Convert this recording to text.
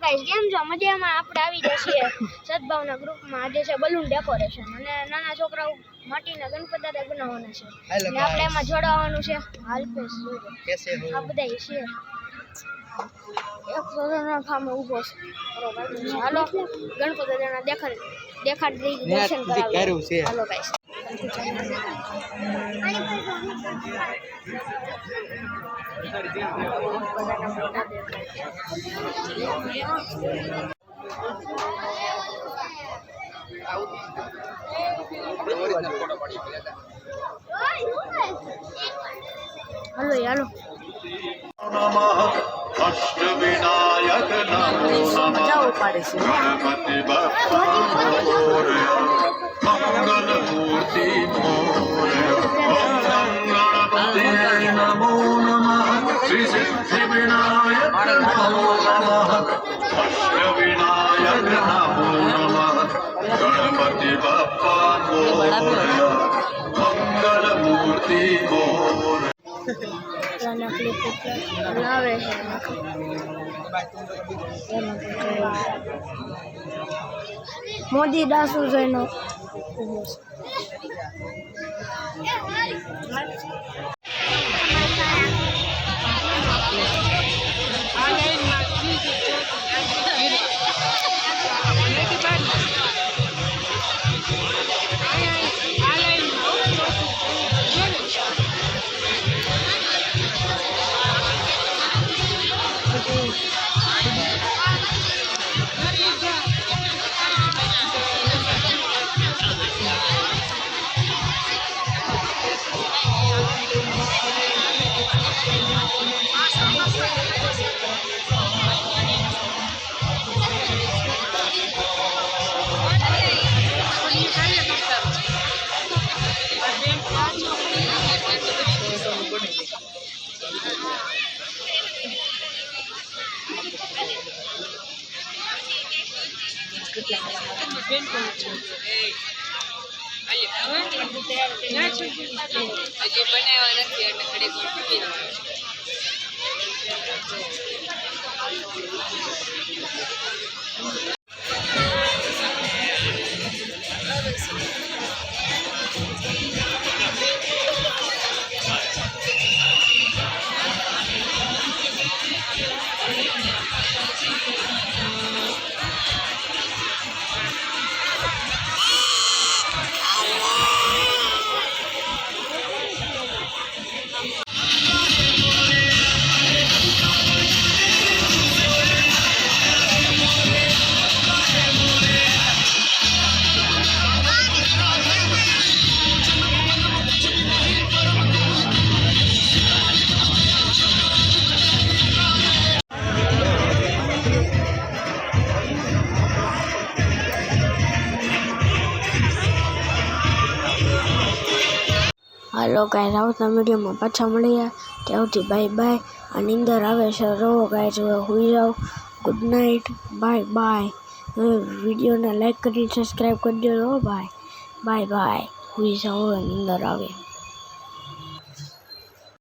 Guys કેમ છો મજામાં આપણે આવી ગયા છીએ સદભાવના ગ્રુપમાં આજે છે બલૂન ડેકોરેશન અને નાના છોકરાઓ માટીના ગણપતિ દાદા બનાવવાના છે અને આપણે એમાં જોડાવાનું છે હાલ પેસ જોજો કેસે હો આ બધા છે એક સોના સામે ઊભો છે બરોબર હાલો ગણપતિ દાદાના દેખાડ દર્શન કરાવ્યું છે હાલો ગાઈસ हेलो यारो नमः अष्टविनायक नमो नमः गणपति बप्पा मोरया मंगल मूर्ति मोरया ओम गणपति नमो नमः श्री सिद्धि विनायक नमो नमः अष्टविनायक नमो नमः गणपति बप्पा मोरया मंगल मूर्ति मोरया लावे है मोदी दासू जैनो हेलो गाइस आवता वीडियो में पाछा मळीए त्यावथी बाय बाय आनी अंदर आवे छे रो गाइस हुई जाओ good night bye bye video ने लाइक करी सब्सक्राइब कर दो बाय बाय बाय हुई जाओ अंदर आवे।